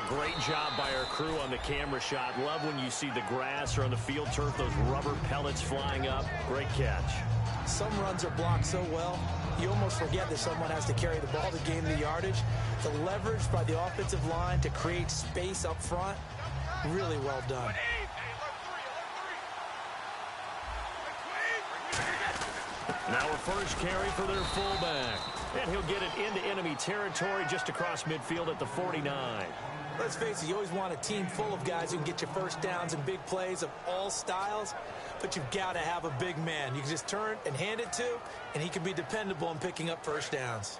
Great job by our crew on the camera shot. Love when you see the grass or on the field turf, those rubber pellets flying up. Great catch. Some runs are blocked so well, you almost forget that someone has to carry the ball to gain the yardage. The leverage by the offensive line to create space up front, really well done. Now a first carry for their fullback. And he'll get it into enemy territory just across midfield at the 49. Let's face it, you always want a team full of guys who can get you first downs and big plays of all styles, but you've got to have a big man you can just turn and hand it to, and he can be dependable in picking up first downs.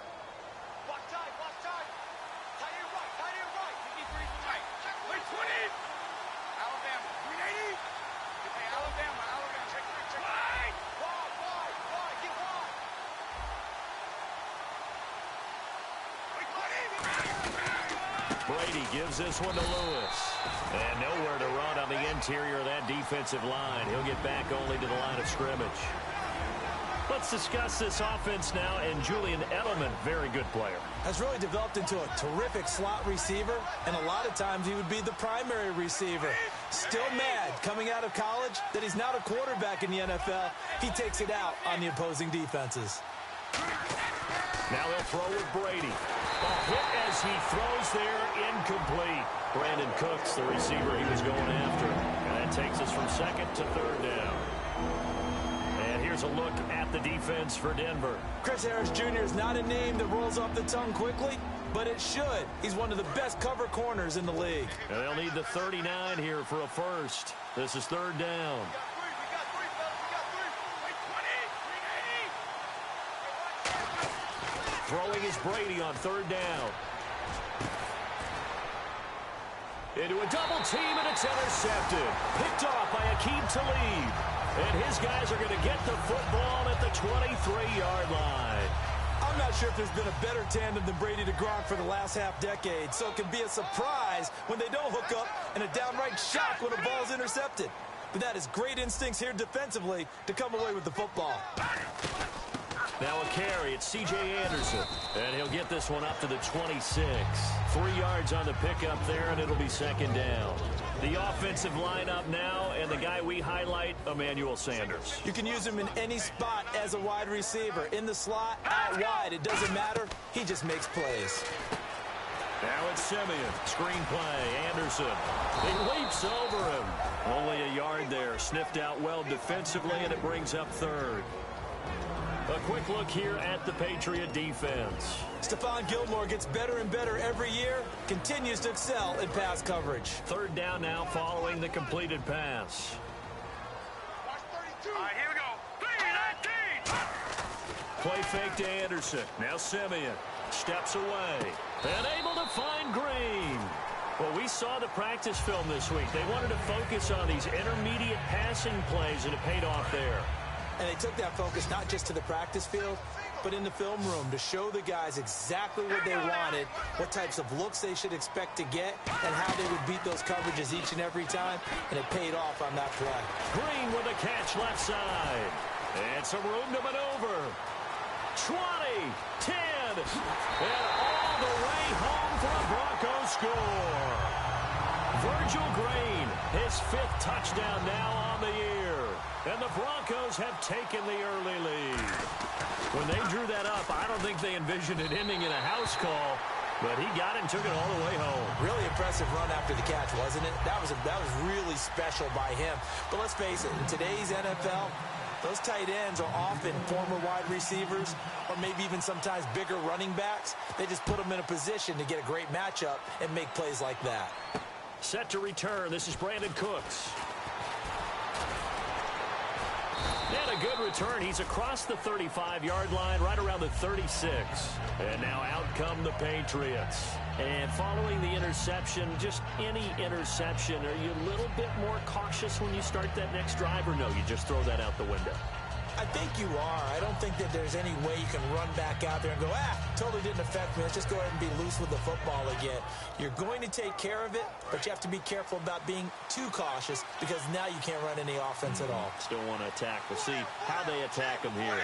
Brady gives this one to Lewis. And nowhere to run on the interior of that defensive line. He'll get back only to the line of scrimmage. Let's discuss this offense now. And Julian Edelman, very good player. Has really developed into a terrific slot receiver. And a lot of times he would be the primary receiver. Still mad coming out of college that he's not a quarterback in the NFL. He takes it out on the opposing defenses. Now they'll throw with Brady. A hit as he throws there, incomplete. Brandon Cooks, the receiver he was going after. And that takes us from second to third down. And here's a look at the defense for Denver. Chris Harris Jr. is not a name that rolls off the tongue quickly, but it should. He's one of the best cover corners in the league. And they'll need the 39 here for a first. This is third down. Throwing is Brady on third down. Into a double team, and it's intercepted. Picked off by Aqib Talib. And his guys are going to get the football at the 23-yard line. I'm not sure if there's been a better tandem than Brady to Gronk for the last half-decade, so it can be a surprise when they don't hook up and a downright shock when a ball's intercepted. But that is great instincts here defensively to come away with the football. Now a carry, it's C.J. Anderson. And he'll get this one up to the 26. 3 yards on the pickup there, and it'll be second down. The offensive lineup now, and the guy we highlight, Emmanuel Sanders. You can use him in any spot as a wide receiver. In the slot, out wide, it doesn't matter. He just makes plays. Now it's Simeon. Screen play, Anderson. He leaps over him. Only a yard there. Sniffed out well defensively, and it brings up third. A quick look here at the Patriot defense. Stephon Gilmore gets better and better every year, continues to excel in pass coverage. Third down now following the completed pass. All right, here we go. 3-19. Play fake to Anderson. Now Simeon steps away and able to find Green. Well, we saw the practice film this week. They wanted to focus on these intermediate passing plays, and it paid off there. And they took that focus not just to the practice field, but in the film room to show the guys exactly what they wanted, what types of looks they should expect to get, and how they would beat those coverages each and every time, and it paid off on that play. Green with a catch left side. And some room to maneuver. 20, 10, and all the way home for a Broncos score. Virgil Green, his 5th touchdown now on the year. And the Broncos have taken the early lead. When they drew that up, I don't think they envisioned it ending in a house call, but he got it and took it all the way home. Really impressive run after the catch, wasn't it? That was really special by him. But let's face it, in today's NFL, those tight ends are often former wide receivers or maybe even sometimes bigger running backs. They just put them in a position to get a great matchup and make plays like that. Set to return. This is Brandon Cooks. And a good return. He's across the 35-yard line, right around the 36. And now out come the Patriots. And following the interception, just any interception, are you a little bit more cautious when you start that next drive, or no, you just throw that out the window? I think you are. I don't think that there's any way you can run back out there and go, totally didn't affect me. Let's just go ahead and be loose with the football again. You're going to take care of it, but you have to be careful about being too cautious because now you can't run any offense at all. Still want to attack. We'll see how they attack them here.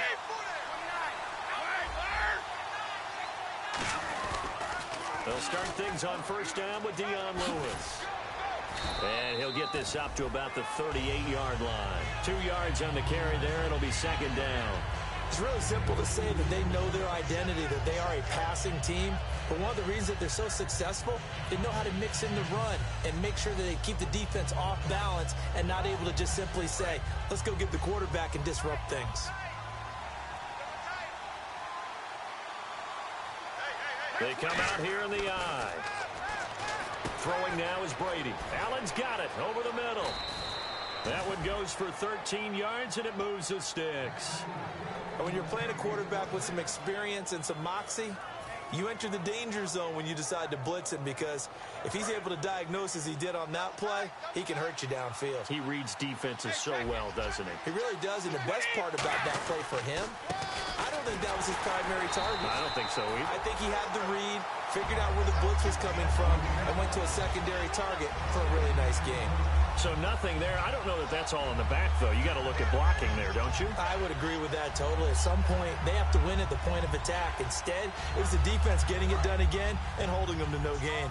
They'll start things on first down with Dion Lewis. And he'll get this up to about the 38-yard line. 2 yards on the carry there. It'll be second down. It's really simple to say that they know their identity, that they are a passing team. But one of the reasons that they're so successful, they know how to mix in the run and make sure that they keep the defense off balance and not able to just simply say, let's go get the quarterback and disrupt things. They come out here in the eye. Throwing now is Brady. Allen's got it over the middle. That one goes for 13 yards, and it moves the sticks. When you're playing a quarterback with some experience and some moxie, you enter the danger zone when you decide to blitz him, because if he's able to diagnose as he did on that play, he can hurt you downfield. He reads defenses so well, doesn't he? He really does, and the best part about that play for him, I don't think that was his primary target. I don't think so either. I think he had the read, figured out where the blitz was coming from, and went to a secondary target for a really nice game. So nothing there. I don't know that that's all in the back, though. You got to look at blocking there, don't you? I would agree with that totally. At some point, they have to win at the point of attack. Instead, it was the defense getting it done again and holding them to no gain.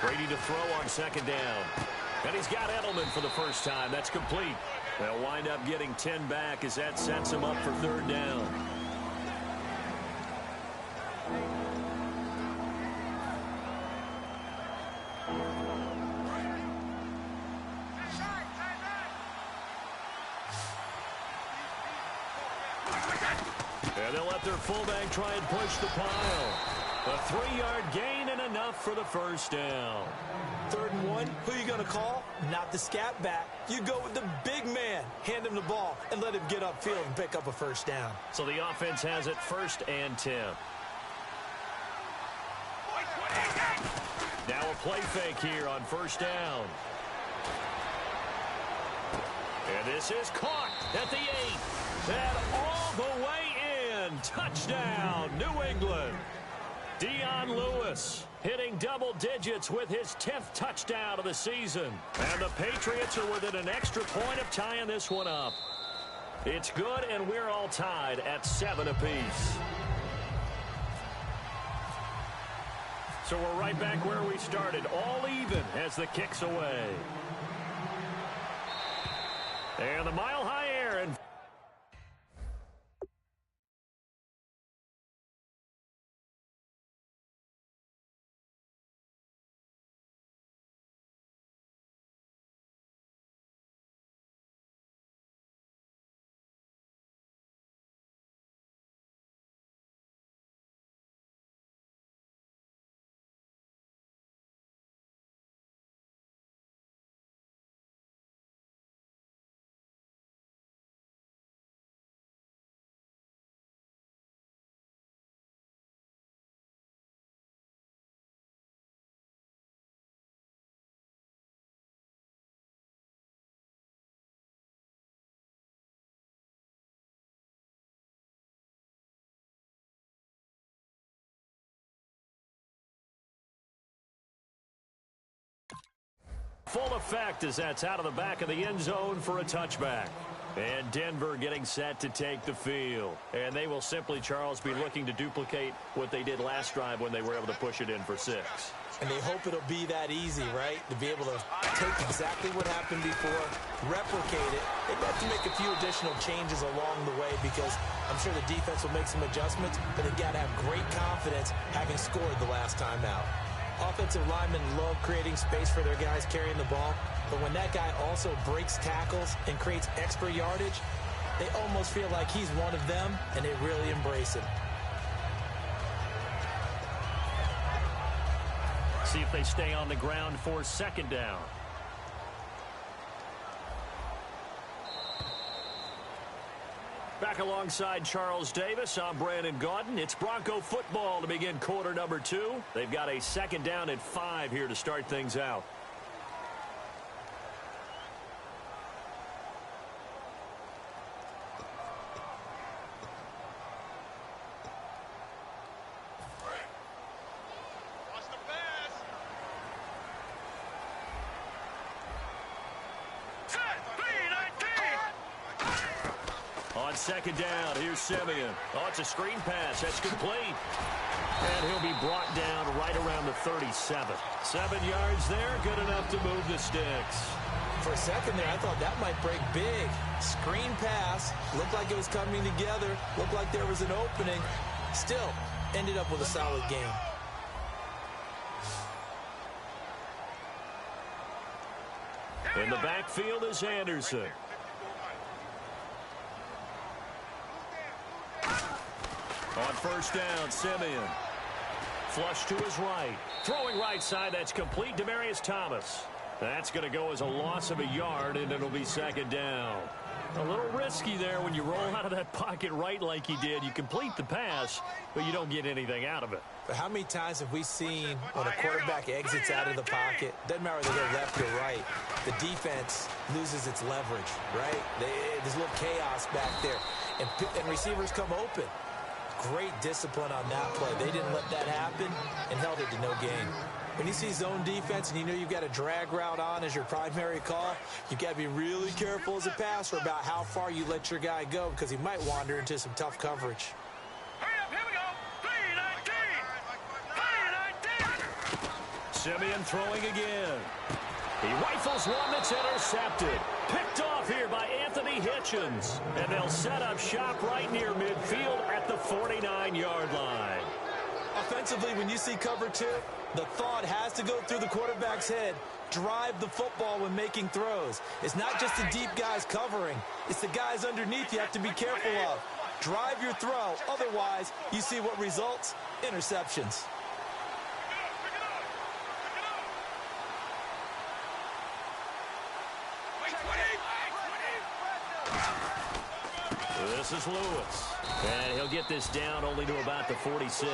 Brady to throw on second down. And he's got Edelman for the first time. That's complete. They'll wind up getting 10 back as that sets him up for third down. And they'll let their fullback try and push the pile. A 3-yard gain and enough for the first down. 3rd and 1, who are you going to call? Not the scat back. You go with the big man. Hand him the ball and let him get upfield and pick up a first down. So the offense has it 1st and 10. Now a play fake here on first down. And this is caught at the 8. And all the way in. Touchdown, New England. Dion Lewis hitting double digits with his 10th touchdown of the season. And the Patriots are within an extra point of tying this one up. It's good, and we're all tied at 7 apiece. So we're right back where we started, all even as the kick's away. And the mile-high air, and full effect as that's out of the back of the end zone for a touchback. And Denver getting set to take the field. And they will simply, Charles, be looking to duplicate what they did last drive when they were able to push it in for 6. And they hope it'll be that easy, right? To be able to take exactly what happened before, replicate it. They've got to make a few additional changes along the way, because I'm sure the defense will make some adjustments, but they've got to have great confidence having scored the last time out. Offensive linemen love creating space for their guys carrying the ball, but when that guy also breaks tackles and creates extra yardage, they almost feel like he's one of them, and they really embrace him. See if they stay on the ground for second down. Back alongside Charles Davis, I'm Brandon Gaudin. It's Bronco football to begin quarter number 2. They've got a second down at 5 here to start things out. On second down, here's Simeon. Oh, it's a screen pass. That's complete. And he'll be brought down right around the 37. 7 yards there, good enough to move the sticks. For a second there, I thought that might break big. Screen pass, looked like it was coming together, looked like there was an opening. Still, ended up with a solid game. In the backfield is Anderson. On first down, Simeon. Flush to his right. Throwing right side, that's complete. Demaryius Thomas. That's going to go as a loss of a yard, and it'll be second down. A little risky there when you roll out of that pocket right like he did. You complete the pass, but you don't get anything out of it. But how many times have we seen when a quarterback exits out of the pocket, doesn't matter whether they go left or right, the defense loses its leverage, right? There's a little chaos back there, and receivers come open. Great discipline on that play. They didn't let that happen and held it to no gain. When you see zone defense and you know you've got a drag route on as your primary call, you've got to be really careful as a passer about how far you let your guy go because he might wander into some tough coverage. Hurry up, here we go. 3-19. 3-19. Simeon throwing again. He rifles one that's intercepted. Picked off here by Anthony Hitchens. And they'll set up shop right near midfield at the 49-yard line. Offensively, when you see cover two, the thought has to go through the quarterback's head. Drive the football when making throws. It's not just the deep guys covering. It's the guys underneath you have to be careful of. Drive your throw. Otherwise, you see what results? Interceptions. This is Lewis. And he'll get this down only to about the 46.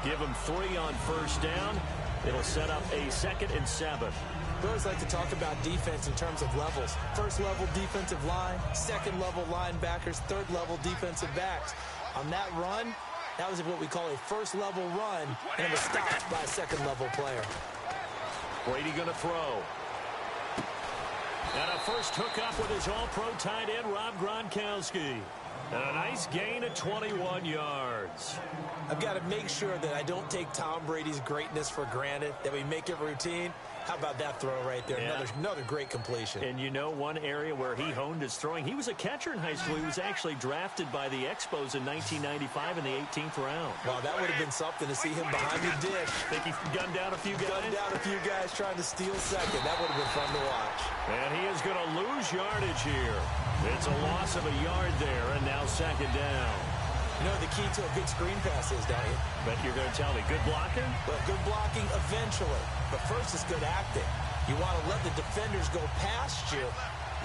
Give him 3 on first down. It'll set up a 2nd and 7. We always like to talk about defense in terms of levels. First level defensive line, second level linebackers, third level defensive backs. On that run, that was what we call a first level run, and it was stopped by a second level player. Brady going to throw. And a first hookup with his all-pro tight end, Rob Gronkowski. And a nice gain of 21 yards. I've got to make sure that I don't take Tom Brady's greatness for granted, that we make it routine. How about that throw right there? Yeah. Another great completion. And you know one area where he honed his throwing? He was a catcher in high school. He was actually drafted by the Expos in 1995 in the 18th round. Wow, that would have been something to see him behind the dish. Think he gunned down a few guys? Gunned down a few guys trying to steal second. That would have been fun to watch. And he is going to lose yardage here. It's a loss of a yard there, and now second down. You know the key to a good screen pass is, don't you? Bet you're going to tell me. Good blocking? Well, good blocking eventually. But first is good acting. You want to let the defenders go past you,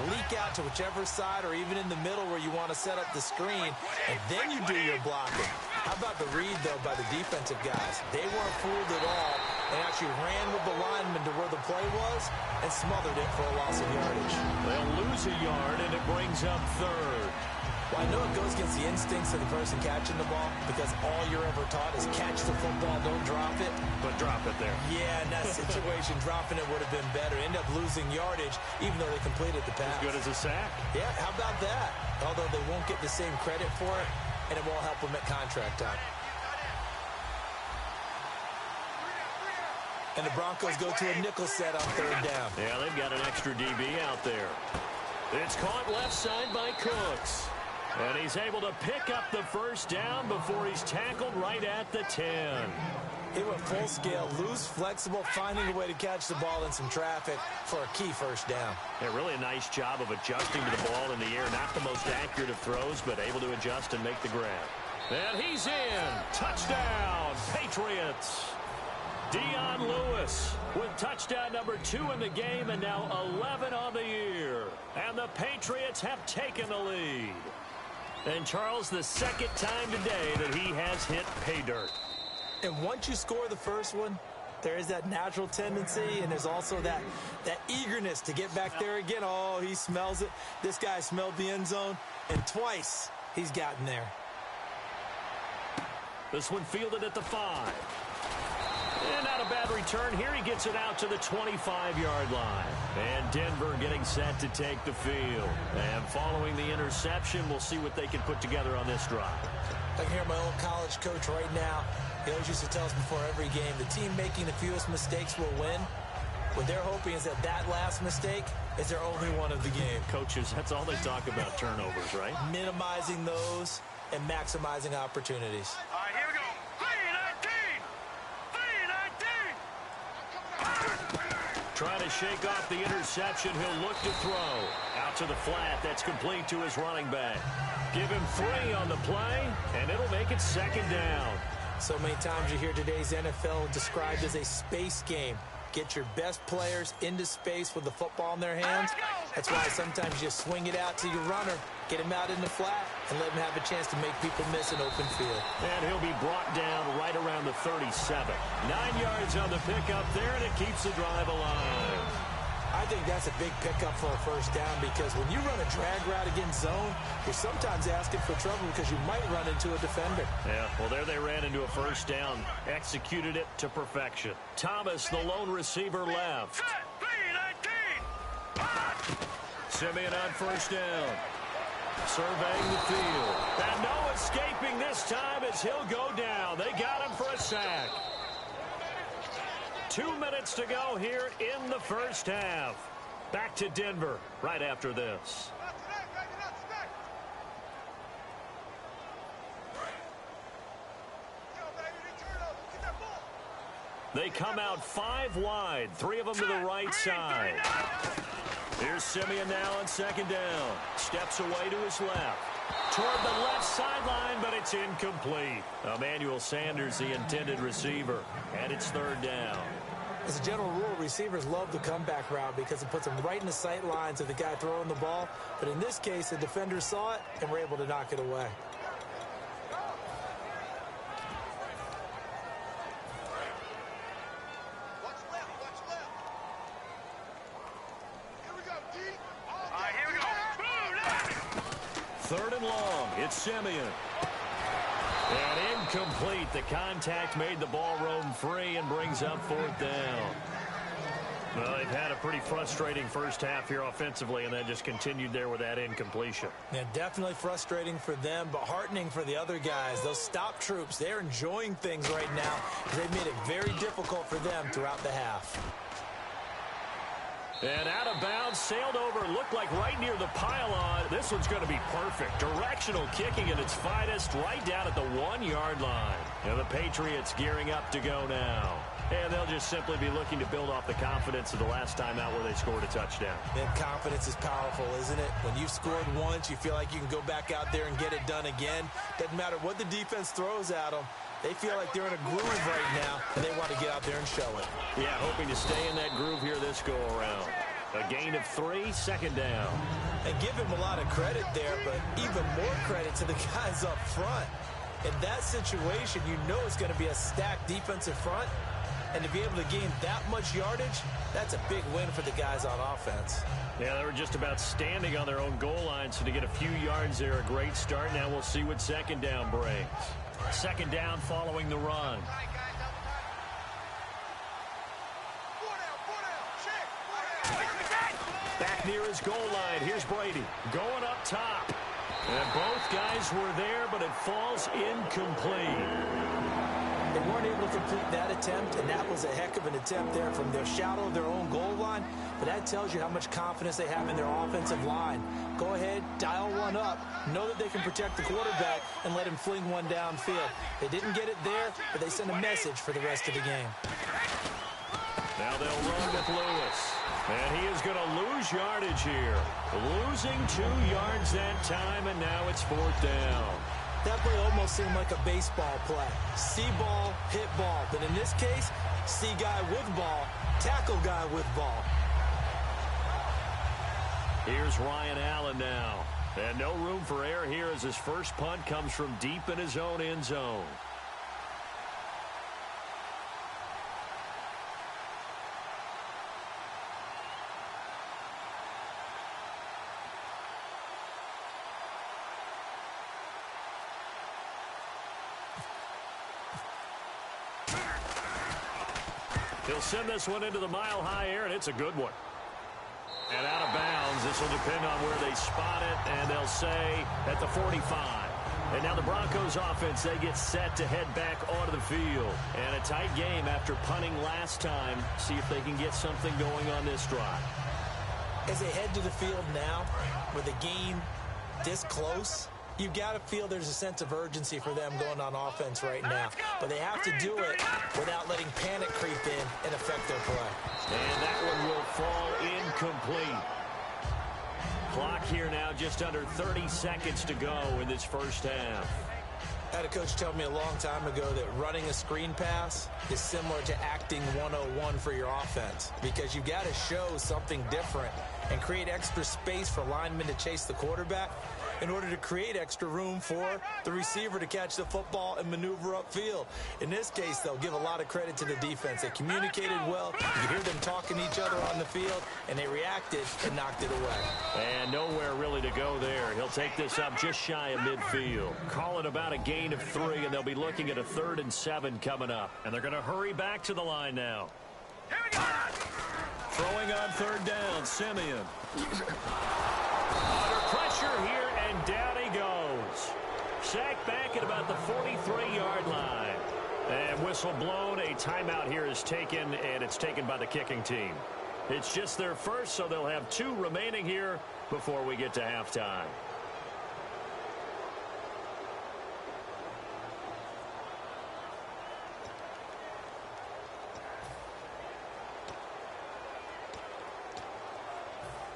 leak out to whichever side or even in the middle where you want to set up the screen, and then you do your blocking. How about the read, though, by the defensive guys? They weren't fooled at all and actually ran with the lineman to where the play was and smothered it for a loss of yardage. They'll lose a yard, and it brings up third. Well, I know it goes against the instincts of the person catching the ball because all you're ever taught is catch the football, don't drop it. But drop it there. Yeah, in that situation, dropping it would have been better. End up losing yardage, even though they completed the pass. As good as a sack. Yeah, how about that? Although they won't get the same credit for it, and it won't help them at contract time. And the Broncos go to a nickel set on third down. Yeah, they've got an extra DB out there. It's caught left side by Cooks. And he's able to pick up the first down before he's tackled right at the 10. He went full scale, loose, flexible, finding a way to catch the ball in some traffic for a key first down. Yeah, really a nice job of adjusting to the ball in the air. Not the most accurate of throws, but able to adjust and make the grab. And he's in. Touchdown, Patriots. Dion Lewis with touchdown number 2 in the game and now 11 on the year. And the Patriots have taken the lead. And Charles, the second time today that he has hit pay dirt. And once you score the first one, there is that natural tendency, and there's also that eagerness to get back there again. Oh, he smells it. This guy smelled the end zone, and twice he's gotten there. This one fielded at the 5. And not a bad return here. He gets it out to the 25-yard line. And Denver getting set to take the field. And following the interception, we'll see what they can put together on this drive. I can hear my old college coach right now. He always used to tell us before every game, the team making the fewest mistakes will win. What they're hoping is that last mistake is their only one of the game. Coaches, that's all they talk about, turnovers, right? Minimizing those and maximizing opportunities. All right, here we go. 3-19. Trying to shake off the interception. He'll look to throw. Out to the flat. That's complete to his running back. Give him 3 on the play, and it'll make it second down. So many times you hear today's NFL described as a space game. Get your best players into space with the football in their hands. That's why sometimes you swing it out to your runner, get him out in the flat, and let him have a chance to make people miss an open field. And he'll be brought down right around the 37. 9 yards on the pickup there, and it keeps the drive alive. I think that's a big pickup for a first down because when you run a drag route against zone, you're sometimes asking for trouble because you might run into a defender. Yeah, well, there they ran into a first down. Executed it to perfection. Thomas, the lone receiver, left. 3-19. Simeon on first down. Surveying the field. And no escaping this time as he'll go down. They got him for a sack. 2 minutes to go here in the first half. Back to Denver right after this. They come out 5 wide, 3 of them to the right side. Here's Simeon now on second down. Steps away to his left. Toward the left sideline, but it's incomplete. Emmanuel Sanders, the intended receiver, and it's third down. As a general rule, receivers love the comeback route because it puts them right in the sight lines of the guy throwing the ball. But in this case, the defenders saw it and were able to knock it away. Third and long. It's Simeon. And incomplete. The contact made the ball roam free and brings up fourth down. Well, they've had a pretty frustrating first half here offensively, and then just continued there with that incompletion. Yeah, definitely frustrating for them, but heartening for the other guys. Those stop troops, they're enjoying things right now. They've made it very difficult for them throughout the half. And out of bounds, sailed over, looked like right near the pylon. This one's going to be perfect. Directional kicking at its finest, right down at the 1-yard line. And the Patriots gearing up to go now. And they'll just simply be looking to build off the confidence of the last time out where they scored a touchdown. And confidence is powerful, isn't it? When you've scored once, you feel like you can go back out there and get it done again. Doesn't matter what the defense throws at them. They feel like they're in a groove right now, and they want to get out there and show it. Yeah, hoping to stay in that groove here this go-around. A gain of 3, second down. And give him a lot of credit there, but even more credit to the guys up front. In that situation, you know it's going to be a stacked defensive front. And to be able to gain that much yardage, that's a big win for the guys on offense. Yeah, they were just about standing on their own goal line, so to get a few yards there, a great start. Now we'll see what second down brings. Second down following the run. Back near his goal line. Here's Brady going up top. And both guys were there, but it falls incomplete. They weren't able to complete that attempt, and that was a heck of an attempt there from the shadow of their own goal line. But that tells you how much confidence they have in their offensive line. Go ahead, dial one up. Know that they can protect the quarterback and let him fling one downfield. They didn't get it there, but they send a message for the rest of the game. Now they'll run with Lewis. And he is going to lose yardage here. Losing 2 yards that time, and now it's fourth down. That play almost seemed like a baseball play. See ball, hit ball. But in this case, see guy with ball, tackle guy with ball. Here's Ryan Allen now. And no room for error here as his first punt comes from deep in his own end zone. He'll send this one into the mile-high air, and it's a good one. And out of bounds. This will depend on where they spot it, and they'll say at the 45. And now the Broncos offense, they get set to head back onto the field. And a tight game after punting last time. See if they can get something going on this drive. As they head to the field now, with the game this close, you've got to feel there's a sense of urgency for them going on offense right now. But they have to do it without letting panic creep in and affect their play. And that one will fall incomplete. Clock here now, just under 30 seconds to go in this first half. I had a coach tell me a long time ago that running a screen pass is similar to acting 101 for your offense, because you've got to show something different and create extra space for linemen to chase the quarterback in order to create extra room for the receiver to catch the football and maneuver upfield. In this case, they'll give a lot of credit to the defense. They communicated well. You could hear them talking to each other on the field, and they reacted and knocked it away. And nowhere really to go there. He'll take this up just shy of midfield. Call it about a gain of 3, and they'll be looking at a 3rd and 7 coming up. And they're going to hurry back to the line now. Here we go. Throwing on 3rd down, Simeon. Under pressure here, and down he goes. Sacked back at about the 43-yard line. And whistle blown. A timeout here is taken, and it's taken by the kicking team. It's just their first, so they'll have 2 remaining here before we get to halftime.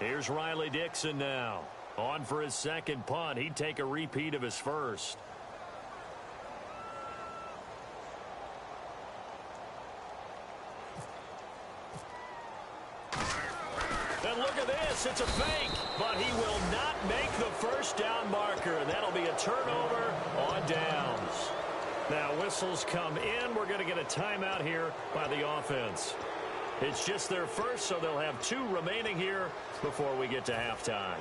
Here's Riley Dixon now. On for his second punt. He'd take a repeat of his first. And look at this. It's a fake. But he will not make the first down marker. And that'll be a turnover on downs. Now whistles come in. We're going to get a timeout here by the offense. It's just their first, so they'll have 2 remaining here before we get to halftime.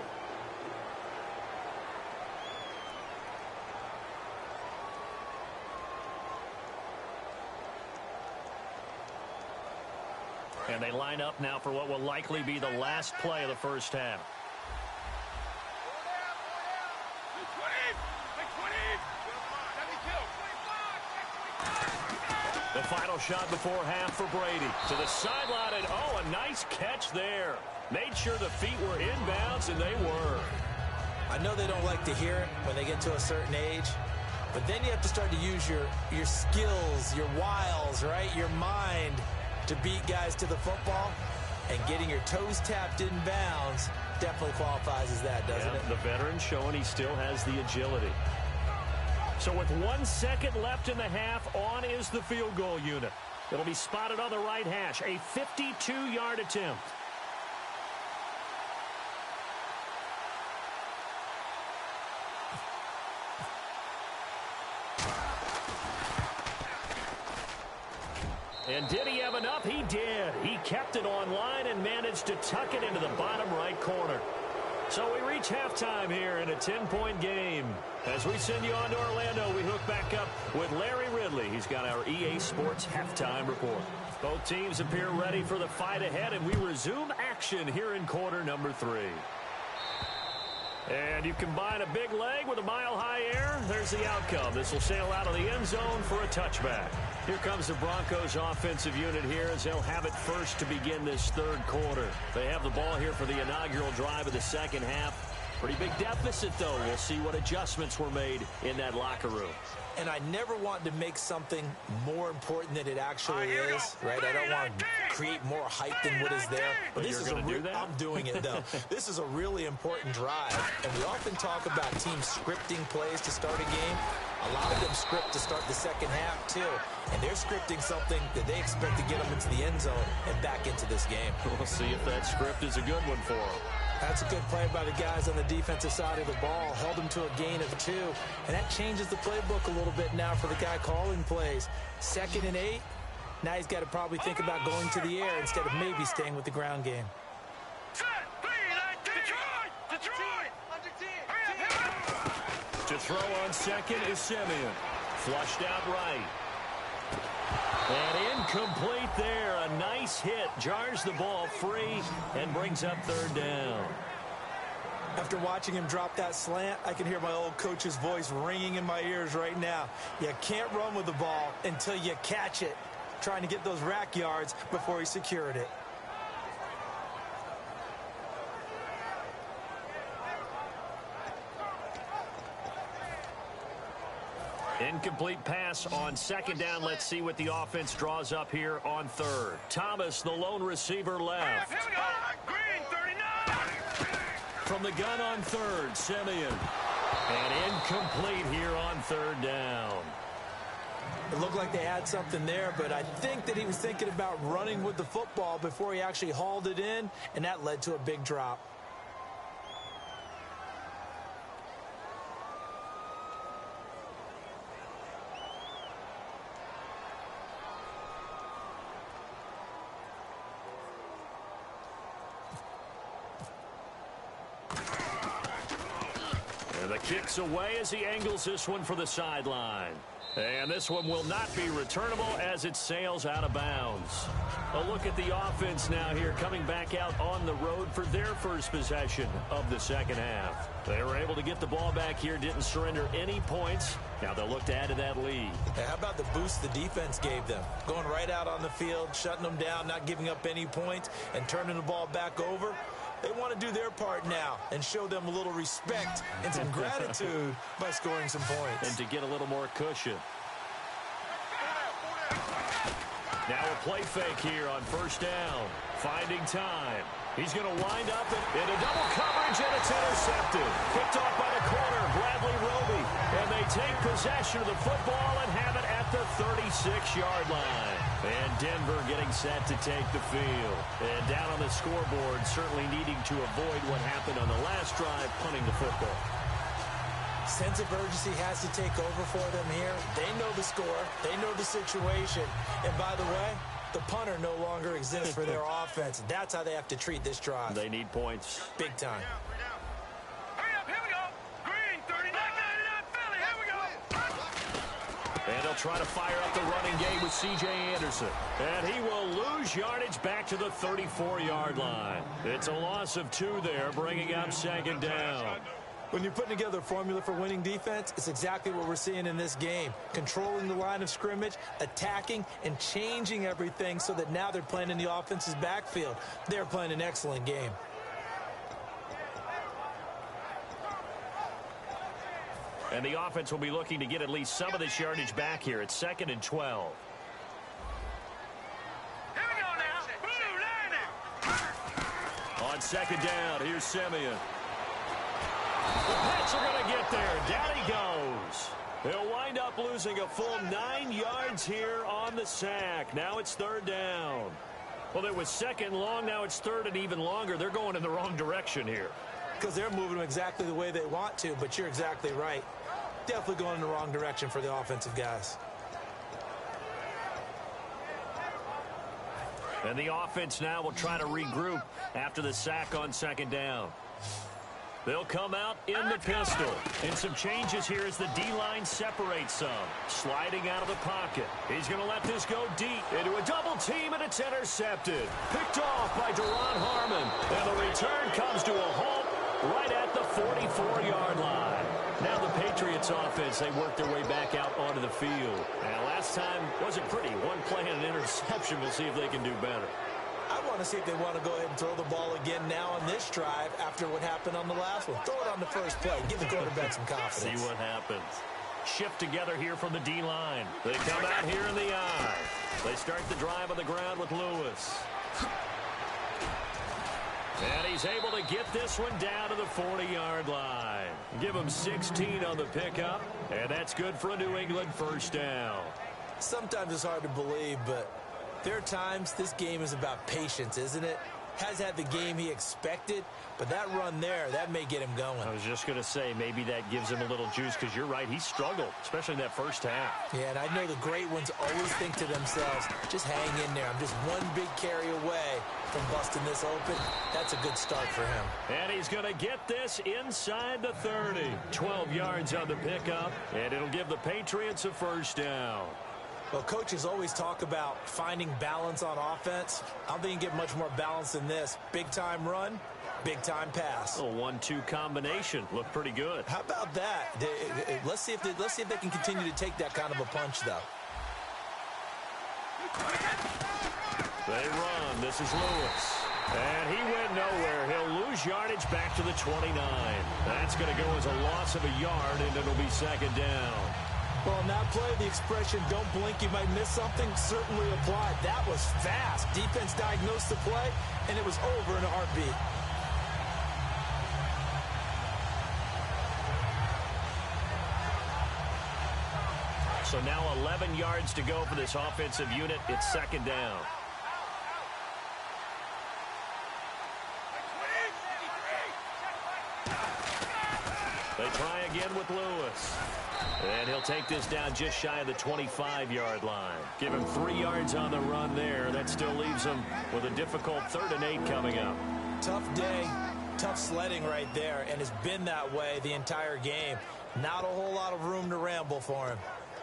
And they line up now for what will likely be the last play of the first half. The final shot before half for Brady. To the sideline, and oh, a nice catch there. Made sure the feet were inbounds, and they were. I know they don't like to hear it when they get to a certain age, but then you have to start to use your skills, your wiles, right? Your mind to beat guys to the football, and getting your toes tapped in bounds definitely qualifies as that, doesn't it? The veteran showing he still has the agility. So with 1 second left in the half, on is the field goal unit. It'll be spotted on the right hash, a 52-yard attempt. And did he have enough? He did. He kept it online and managed to tuck it into the bottom right corner. So we reach halftime here in a 10-point game. As we send you on to Orlando, we hook back up with Larry Ridley. He's got our EA Sports halftime report. Both teams appear ready for the fight ahead, and we resume action here in quarter number 3. And you combine a big leg with a mile-high air, there's the outcome. This will sail out of the end zone for a touchback. Here comes the Broncos offensive unit here as they'll have it first to begin this 3rd quarter. They have the ball here for the inaugural drive of the second half. Pretty big deficit, though. We'll see what adjustments were made in that locker room. And I never want to make something more important than it actually is, right? I don't want to create more hype than what is there. But this is I'm doing it, though. This is a really important drive. And we often talk about teams scripting plays to start a game. A lot of them script to start the second half, too. And they're scripting something that they expect to get them into the end zone and back into this game. We'll see if that script is a good one for them. That's a good play by the guys on the defensive side of the ball. Held them to a gain of 2. And that changes the playbook a little bit now for the guy calling plays. 2nd and 8. Now he's got to probably think about going to the air instead of maybe staying with the ground game. To throw on second is Simeon. Flushed out right. And incomplete there. A nice hit. Jars the ball free and brings up third down. After watching him drop that slant, I can hear my old coach's voice ringing in my ears right now. You can't run with the ball until you catch it. Trying to get those rack yards before he secured it. Incomplete pass on second down. Let's see what the offense draws up here on third. Thomas, the lone receiver, left. Here we go. Green, 39. From the gun on third, Simeon. And incomplete here on third down. It looked like they had something there, but I think that he was thinking about running with the football before he actually hauled it in, and that led to a big drop. And the kick's away as he angles this one for the sideline. And this one will not be returnable as it sails out of bounds. A look at the offense now here, coming back out on the road for their first possession of the second half. They were able to get the ball back here, didn't surrender any points. Now they'll look to add to that lead. Hey, how about the boost the defense gave them? Going right out on the field, shutting them down, not giving up any points, and turning the ball back over. They want to do their part now and show them a little respect and some gratitude by scoring some points. And to get a little more cushion. Now a play fake here on first down. Finding time. He's going to wind up in a double coverage, and it's intercepted. Picked off by the corner, Bradley Roby. And they take possession of the football and have it at the 36-yard line. And Denver getting set to take the field. And down on the scoreboard, certainly needing to avoid what happened on the last drive, punting the football. Sense of urgency has to take over for them here. They know the score. They know the situation. And by the way, the punter no longer exists for their offense. That's how they have to treat this drive. They need points. Big time. Hurry up, here we go. Green, 39, 99, Philly, here we go. And they'll try to fire up the running game with C.J. Anderson. And he will lose yardage back to the 34-yard line. It's a loss of 2 there, bringing up second down. When you're putting together a formula for winning defense, it's exactly what we're seeing in this game. Controlling the line of scrimmage, attacking, and changing everything so that now they're playing in the offense's backfield. They're playing an excellent game. And the offense will be looking to get at least some of this yardage back here. It's 2nd and 12. Here we go now. Blue, landing. On second down, here's Simeon. The Pats are going to get there. Down he goes. He'll wind up losing a full 9 yards here on the sack. Now it's third down. Well, it was second long. Now it's third and even longer. They're going in the wrong direction here. Because they're moving them exactly the way they want to, but you're exactly right. Definitely going in the wrong direction for the offensive guys. And the offense now will try to regroup after the sack on second down. They'll come out in the pistol. And some changes here as the D-line separates some. Sliding out of the pocket. He's going to let this go deep into a double team, and it's intercepted. Picked off by Duron Harmon. And the return comes to a halt right at the 44-yard line. Now the Patriots offense, they work their way back out onto the field. And last time wasn't pretty. One play and an interception. We'll see if they can do better. I want to see if they want to go ahead and throw the ball again now on this drive after what happened on the last one. Throw it on the first play. Give the quarterback some confidence. See what happens. Shift together here from the D-line. They come out here in the eye. They start the drive on the ground with Lewis. And he's able to get this one down to the 40-yard line. Give him 16 on the pickup, and that's good for a New England first down. Sometimes it's hard to believe, but there are times this game is about patience, isn't it? Has had the game he expected, but that run there, that may get him going. I was just going to say, maybe that gives him a little juice, because you're right, he struggled, especially in that first half. Yeah, and I know the great ones always think to themselves, just hang in there. I'm just one big carry away from busting this open. That's a good start for him. And he's going to get this inside the 30. 12 yards on the pickup, and it'll give the Patriots a first down. Well, coaches always talk about finding balance on offense. I don't think you get much more balance than this. Big-time run, big-time pass. A 1-2 combination. Looked pretty good. How about that? Let's see if they can continue to take that kind of a punch, though. They run. This is Lewis. And he went nowhere. He'll lose yardage back to the 29. That's going to go as a loss of a yard, and it'll be second down. Well, in that play, the expression, don't blink, you might miss something, certainly applied. That was fast. Defense diagnosed the play, and it was over in a heartbeat. So now 11 yards to go for this offensive unit. It's second down. They try again with Lewis. And he'll take this down just shy of the 25-yard line. Give him 3 yards on the run there. That still leaves him with a difficult 3rd and 8 coming up. Tough day, tough sledding right there, and it's been that way the entire game. Not a whole lot of room to ramble for him.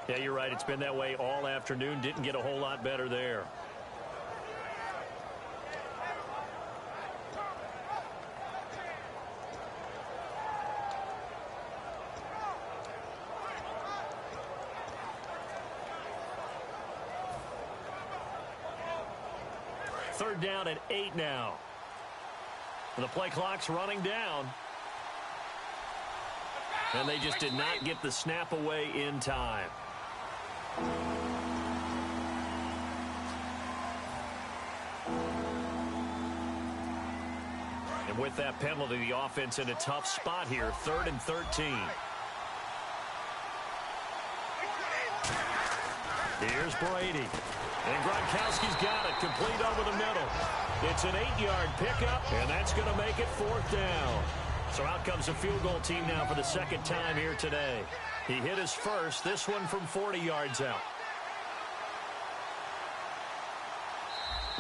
Yeah, you're right. It's been that way all afternoon. Didn't get a whole lot better there. Third down at 8 now. The play clock's running down. And they just did not get the snap away in time. And with that penalty, the offense in a tough spot here. 3rd and 13. Here's Brady. And Gronkowski's got it, complete over the middle. It's an 8-yard pickup, and that's going to make it 4th down. So out comes a field goal team now for the second time here today. He hit his first, this one from 40 yards out.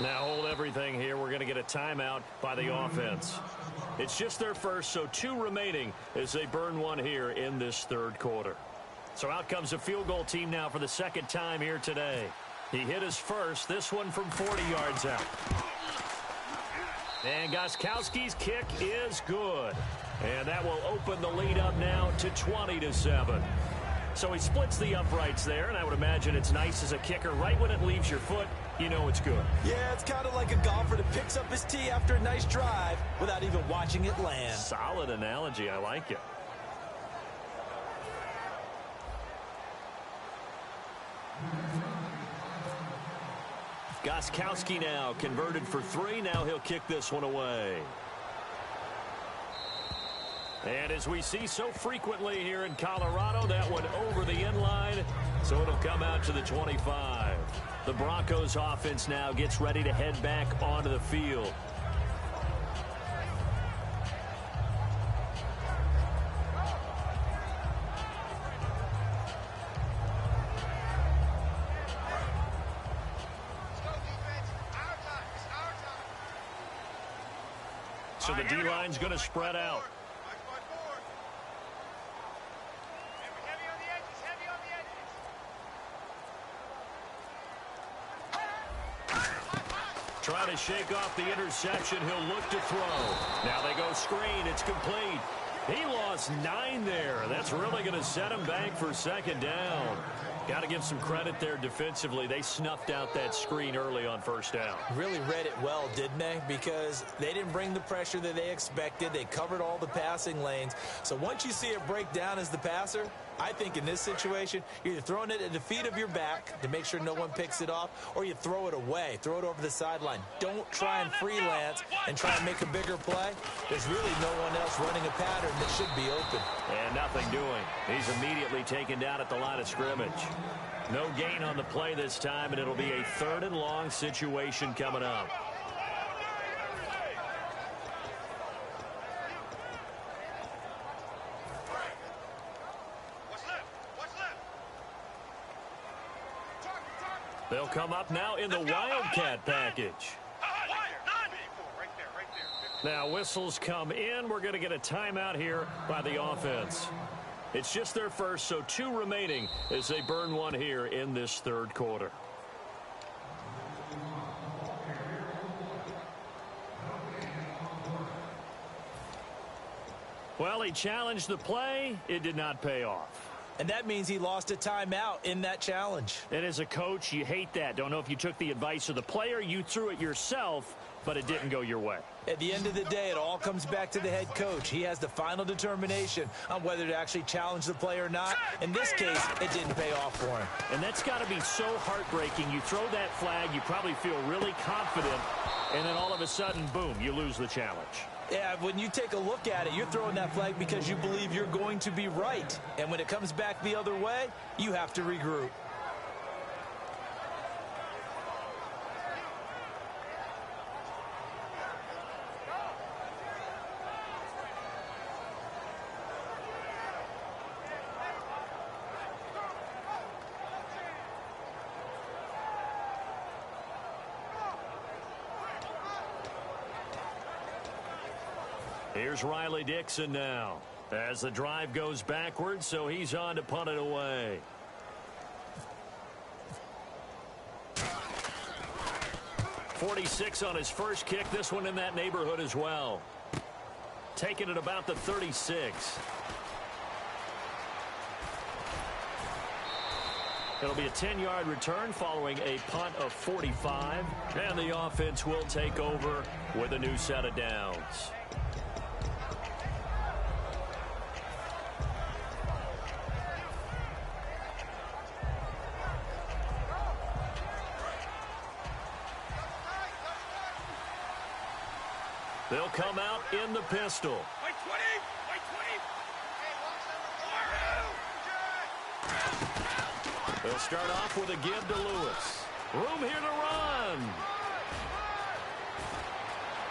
Now hold everything here. We're going to get a timeout by the offense. It's just their first, so 2 remaining as they burn one here in this 3rd quarter. So out comes a field goal team now for the second time here today. He hit his first, this one from 40 yards out. And Gostkowski's kick is good. And that will open the lead up now to 20-7. So he splits the uprights there, and I would imagine it's nice as a kicker. Right when it leaves your foot, you know it's good. Yeah, it's kind of like a golfer that picks up his tee after a nice drive without even watching it land. Solid analogy. I like it. Gostkowski now converted for 3. Now he'll kick this one away. And as we see so frequently here in Colorado, that one over the end line, so it'll come out to the 25. The Broncos offense now gets ready to head back onto the field. So the D-line's going to spread out. Try to shake off the interception. He'll look to throw. Now they go screen. It's complete. He lost 9 there. That's really going to set him back for second down. Got to give some credit there defensively. They snuffed out that screen early on first down. Really read it well, didn't they? Because they didn't bring the pressure that they expected. They covered all the passing lanes. So once you see it break down as the passer, I think in this situation, you're either throwing it at the feet of your back to make sure no one picks it off, or you throw it away, throw it over the sideline. Don't try and freelance and try and make a bigger play. There's really no one else running a pattern that should be open. And nothing doing. He's immediately taken down at the line of scrimmage. No gain on the play this time, and it'll be a 3rd and long situation coming up. They'll come up now in the Wildcat package. Now whistles come in. We're going to get a timeout here by the offense. It's just their first, so 2 remaining as they burn one here in this third quarter. Well, he challenged the play. It did not pay off. And that means he lost a timeout in that challenge. And as a coach, you hate that. Don't know if you took the advice of the player. You threw it yourself, but it didn't go your way. At the end of the day, it all comes back to the head coach. He has the final determination on whether to actually challenge the play or not. In this case, it didn't pay off for him. And that's got to be so heartbreaking. You throw that flag, you probably feel really confident, and then all of a sudden, boom, you lose the challenge. Yeah, when you take a look at it, you're throwing that flag because you believe you're going to be right. And when it comes back the other way, you have to regroup. Here's Riley Dixon now as the drive goes backwards, so he's on to punt it away. .46 on his first kick. This one in that neighborhood as well. Taking it about the 36. It'll be a 10-yard return following a punt of 45. And the offense will take over with a new set of downs. They'll come out in the pistol. White 20! White 20! They'll start off with a give to Lewis. Room here to run.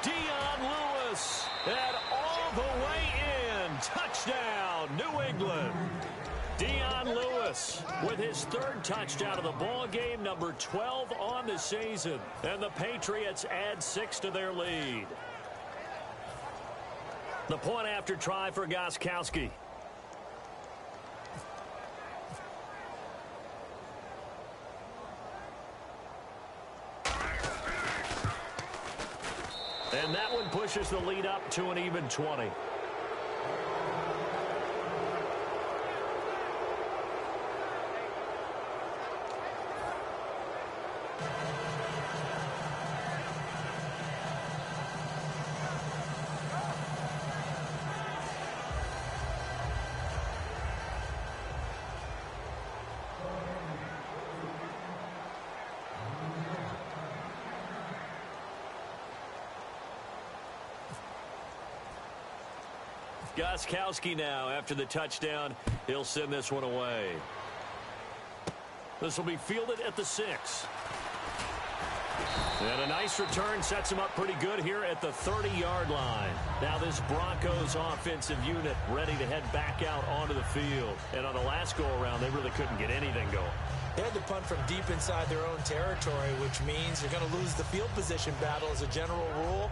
Dion Lewis. And all the way in. Touchdown, New England. Dion Lewis with his 3rd touchdown of the ball game, number 12 on the season. And the Patriots add 6 to their lead. The point after try for Gostkowski. And that one pushes the lead up to an even 20. Gostkowski now after the touchdown. He'll send this one away. This will be fielded at the 6. And a nice return sets him up pretty good here at the 30-yard line. Now this Broncos offensive unit ready to head back out onto the field. And on the last go-around, they really couldn't get anything going. They had to punt from deep inside their own territory, which means you're going to lose the field position battle as a general rule.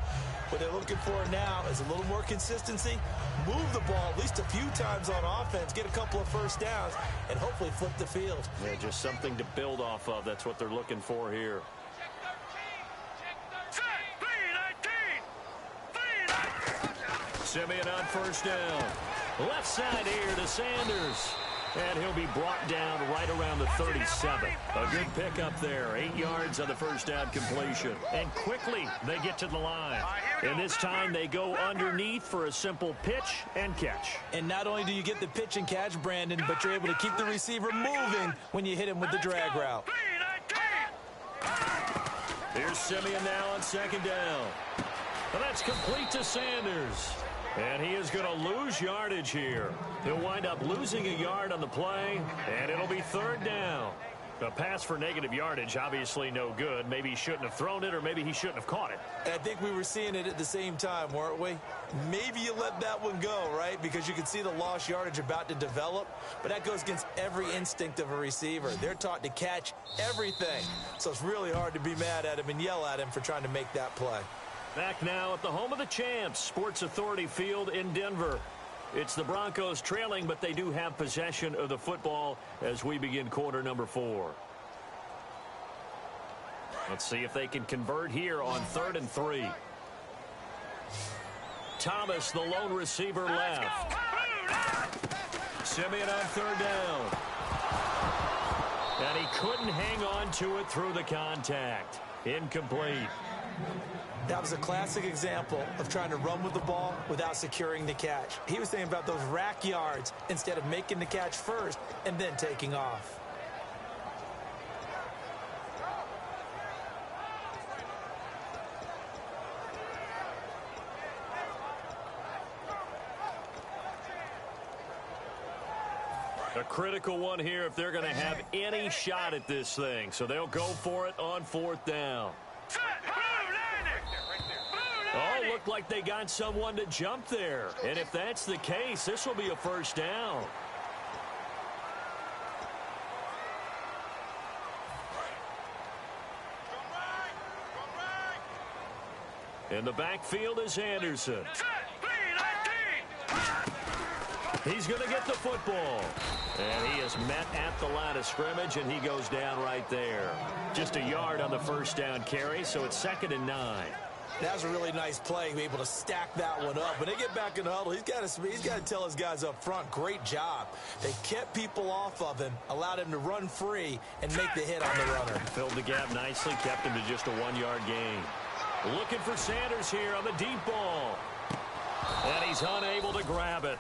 What they're looking for now is a little more consistency, move the ball at least a few times on offense, get a couple of first downs, and hopefully flip the field. Yeah, just something to build off of. That's what they're looking for here. Simeon on first down. Left side here to Sanders. And he'll be brought down right around the 37. A good pickup there. 8 yards on the first down completion. And quickly they get to the line. And this time they go underneath for a simple pitch and catch. And not only do you get the pitch and catch, Brandon, but you're able to keep the receiver moving when you hit him with the drag route. Here's Simeon now on second down. And that's complete to Sanders. And he is going to lose yardage here. He'll wind up losing a yard on the play, and it'll be third down. A pass for negative yardage, obviously no good. Maybe he shouldn't have thrown it, or maybe he shouldn't have caught it. I think we were seeing it at the same time, weren't we? Maybe you let that one go, right? Because you can see the lost yardage about to develop. But that goes against every instinct of a receiver. They're taught to catch everything. So it's really hard to be mad at him and yell at him for trying to make that play. Back now at the home of the champs, Sports Authority Field in Denver. It's the Broncos trailing, but they do have possession of the football as we begin quarter number 4. Let's see if they can convert here on 3rd and 3. Thomas, the lone receiver, left. Simeon on 3rd down. And he couldn't hang on to it through the contact. Incomplete. That was a classic example of trying to run with the ball without securing the catch. He was thinking about those rack yards instead of making the catch first and then taking off. A critical one here if they're going to have any shot at this thing. So they'll go for it on 4th down. Oh, looked like they got someone to jump there. And if that's the case, this will be a 1st down. In the backfield is Anderson. He's going to get the football. And he is met at the line of scrimmage, and he goes down right there. Just a yard on the 1st down carry, so it's 2nd and 9. That was a really nice play, be able to stack that one up. When they get back in the huddle, he's got to tell his guys up front, great job. They kept people off of him, allowed him to run free, and make the hit on the runner. Filled the gap nicely, kept him to just a 1-yard gain. Looking for Sanders here on the deep ball. And he's unable to grab it.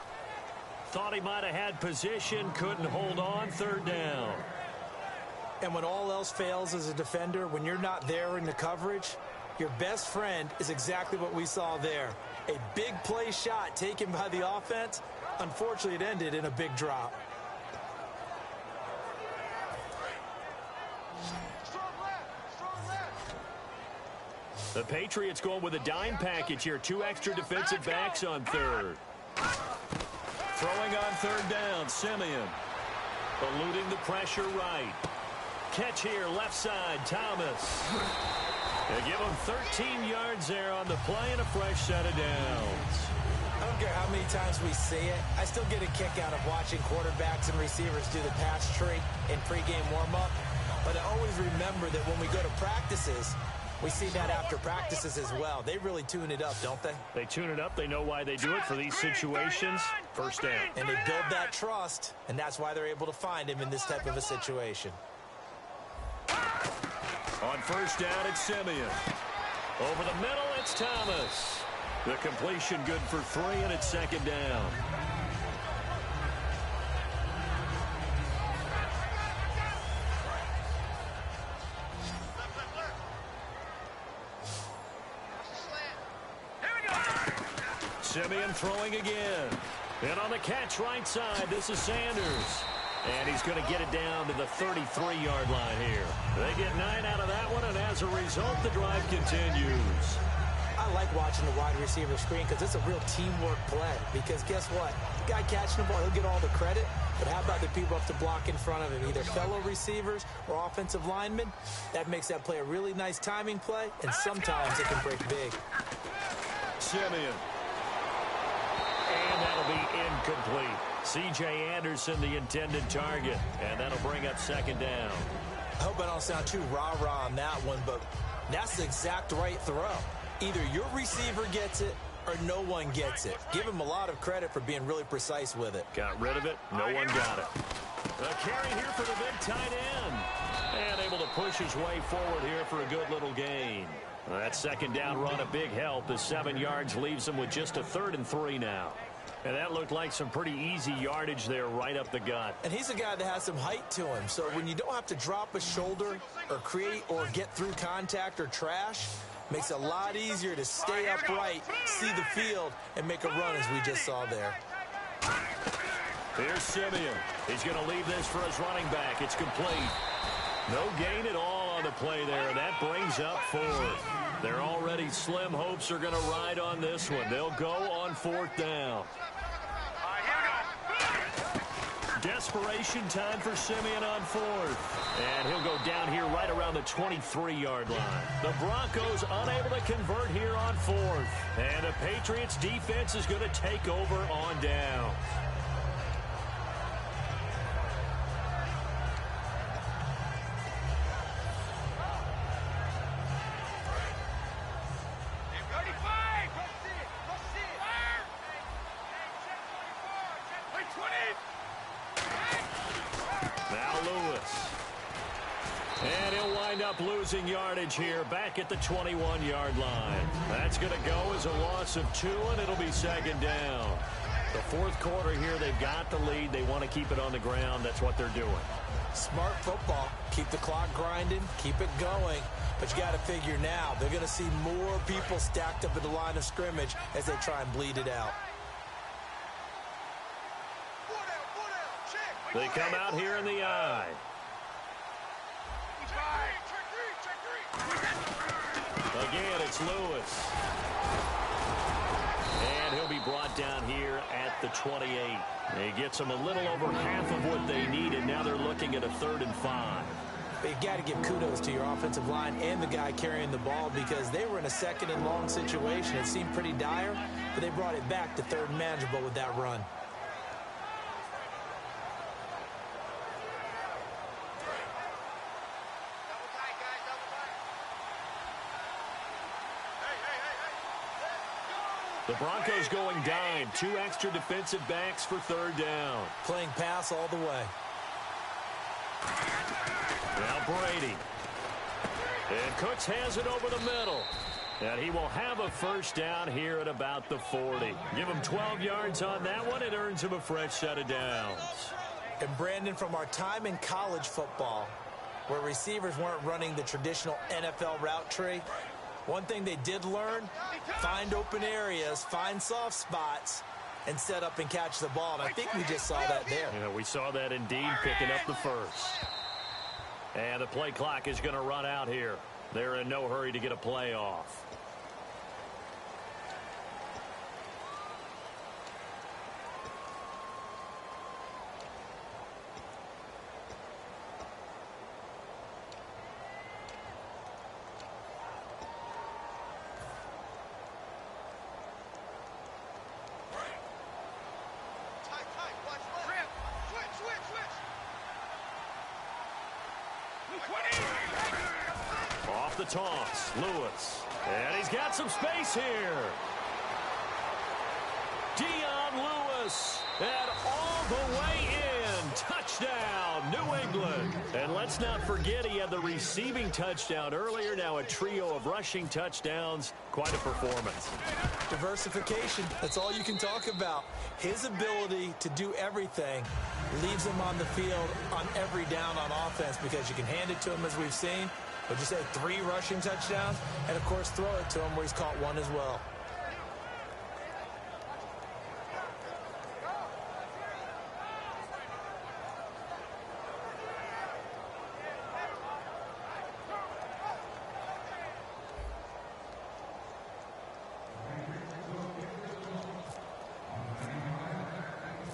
Thought he might have had position, couldn't hold on, 3rd down. And when all else fails as a defender, when you're not there in the coverage, your best friend is exactly what we saw there. A big play shot taken by the offense. Unfortunately, it ended in a big drop. The Patriots going with a dime package here. 2 extra defensive backs on 3rd. Throwing on 3rd down, Simeon. Eluding the pressure right. Catch here, left side, Thomas. They give him 13 yards there on the play and a fresh set of downs. I don't care how many times we see it. I still get a kick out of watching quarterbacks and receivers do the pass tree in pregame warm-up. But I always remember that when we go to practices, we see that after practices as well. They really tune it up, don't they? They tune it up. They know why they do it for these situations. 1st down. And they build that trust, and that's why they're able to find him in this type of a situation. On 1st down, it's Simeon. Over the middle, it's Thomas. The completion good for 3, and it's 2nd down. Simeon throwing again. And on the catch right side, this is Sanders. And he's going to get it down to the 33-yard line here. They get 9 out of that one, and as a result, the drive continues. I like watching the wide receiver screen because it's a real teamwork play. Because guess what? The guy catching the ball, he'll get all the credit. But how about the people up to block in front of him, either fellow receivers or offensive linemen? That makes that play a really nice timing play, and sometimes it can break big. Simeon. And that'll be incomplete. C.J. Anderson, the intended target. And that'll bring up 2nd down. I hope I don't sound too rah-rah on that one, but that's the exact right throw. Either your receiver gets it or no one gets it. Give him a lot of credit for being really precise with it. Got rid of it. No one got it. A carry here for the big tight end. And able to push his way forward here for a good little gain. That 2nd down run, a big help. The 7 yards leaves him with just a 3rd and 3 now. And that looked like some pretty easy yardage there right up the gut. And he's a guy that has some height to him. So when you don't have to drop a shoulder or create or get through contact or trash, makes it a lot easier to stay upright, see the field, and make a run as we just saw there. Here's Simeon. He's going to leave this for his running back. It's complete. No gain at all on the play there. That brings up 4th. Their already slim hopes are going to ride on this one. They'll go on 4th down. Desperation time for Simeon on 4th. And he'll go down here right around the 23-yard line. The Broncos unable to convert here on fourth. And the Patriots defense is going to take over on down. And he'll wind up losing yardage here back at the 21-yard line. That's going to go as a loss of 2, and it'll be second down. The fourth quarter here, they've got the lead. They want to keep it on the ground. That's what they're doing. Smart football. Keep the clock grinding. Keep it going. But you got to figure now, they're going to see more people stacked up at the line of scrimmage as they try and bleed it out. They come out here in the eye. Again, it's Lewis. And he'll be brought down here at the 28. He gets them a little over half of what they needed. Now they're looking at a 3rd and 5. But you've got to give kudos to your offensive line and the guy carrying the ball because they were in a 2nd and long situation. It seemed pretty dire, but they brought it back to 3rd and manageable with that run. The Broncos going dime. 2 extra defensive backs for 3rd down. Playing pass all the way. Now Brady. And Cooks has it over the middle. And he will have a 1st down here at about the 40. Give him 12 yards on that one. It earns him a fresh set of downs. And Brandon, from our time in college football, where receivers weren't running the traditional NFL route tree, one thing they did learn, find open areas, find soft spots, and set up and catch the ball. And I think we just saw that there. Yeah, we saw that indeed, picking up the 1st. And the play clock is going to run out here. They're in no hurry to get a play off. Off the toss, Lewis. And he's got some space here. Lewis. And all the way in. Touchdown, New England. And let's not forget he had the receiving touchdown earlier. Now a trio of rushing touchdowns. Quite a performance. Diversification. That's all you can talk about. His ability to do everything leaves him on the field on every down on offense because you can hand it to him as we've seen. But you say 3 rushing touchdowns and, of course, throw it to him where he's caught 1 as well.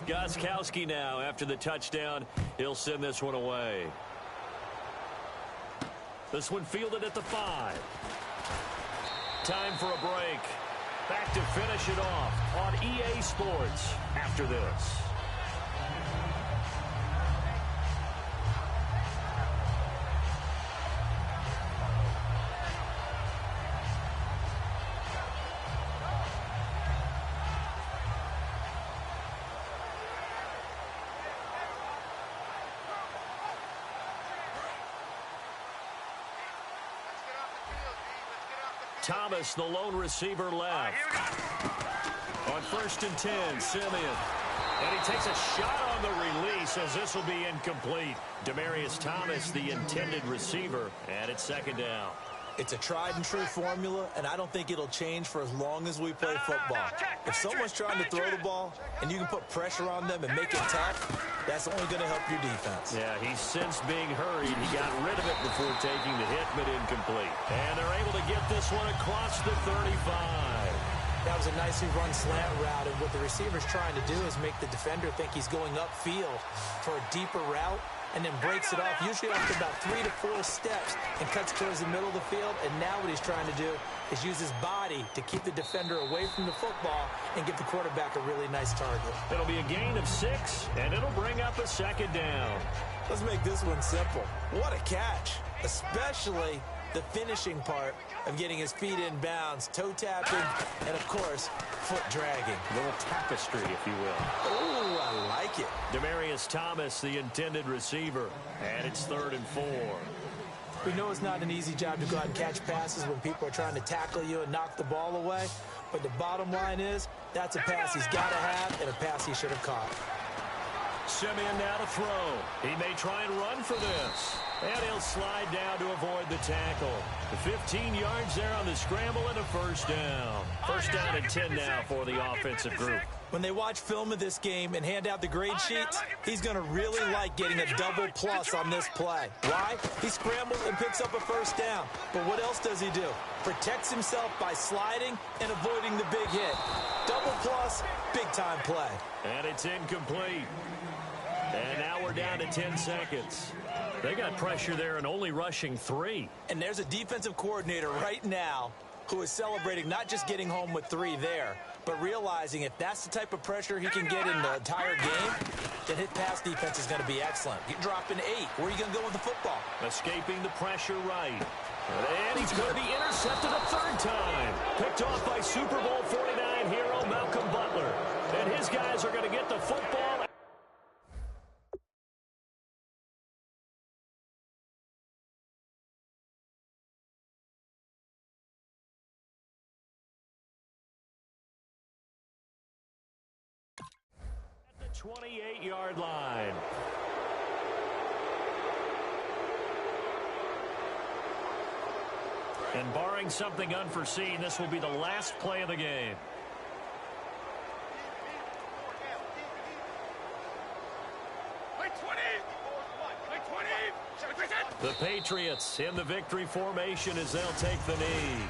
Gostkowski now after the touchdown. He'll send this one away. This one fielded at the 5. Time for a break. Back to finish it off on EA Sports after this. Thomas, the lone receiver, left. On 1st and 10, Simeon. And he takes a shot on the release as this will be incomplete. Demaryius Thomas, the intended receiver, and it's 2nd down. It's a tried-and-true formula, and I don't think it'll change for as long as we play football. If someone's trying to throw the ball and you can put pressure on them and make it tough, that's only going to help your defense. Yeah, he's since being hurried. He got rid of it before taking the hit, but incomplete. And they're able to get this one across the 35. That was a nicely run slant route, and what the receiver's trying to do is make the defender think he's going upfield for a deeper route, and then breaks it off, usually after about 3 to 4 steps, and cuts towards the middle of the field. And now what he's trying to do is use his body to keep the defender away from the football and give the quarterback a really nice target. It'll be a gain of 6, and it'll bring up a second down. Let's make this one simple. What a catch, especially the finishing part of getting his feet in bounds, toe tapping, and of course, foot dragging. A little tapestry, if you will. Oh, I like it. Demaryius Thomas, the intended receiver, and it's 3rd and 4. We know it's not an easy job to go out and catch passes when people are trying to tackle you and knock the ball away, but the bottom line is that's a pass he's got to have and a pass he should have caught. Simeon now to throw. He may try and run for this. And he'll slide down to avoid the tackle. The 15 yards there on the scramble and a first down. First down and 10 now for the offensive group. When they watch film of this game and hand out the grade sheets, he's going to really like getting a double plus on this play. Why? He scrambles and picks up a first down. But what else does he do? Protects himself by sliding and avoiding the big hit. Double plus, big-time play. And it's incomplete. And now we're down to 10 seconds. They got pressure there and only rushing 3. And there's a defensive coordinator right now who is celebrating not just getting home with 3 there, but realizing if that's the type of pressure he can get in the entire game, then his pass defense is going to be excellent. You're dropping 8. Where are you going to go with the football? Escaping the pressure right. And he's going to be intercepted a 3rd time. Picked off by Super Bowl 49 hero Malcolm Butler. And his guys are going to get the football. At the 28-yard line. And barring something unforeseen, this will be the last play of the game. The Patriots in the victory formation as they'll take the knee.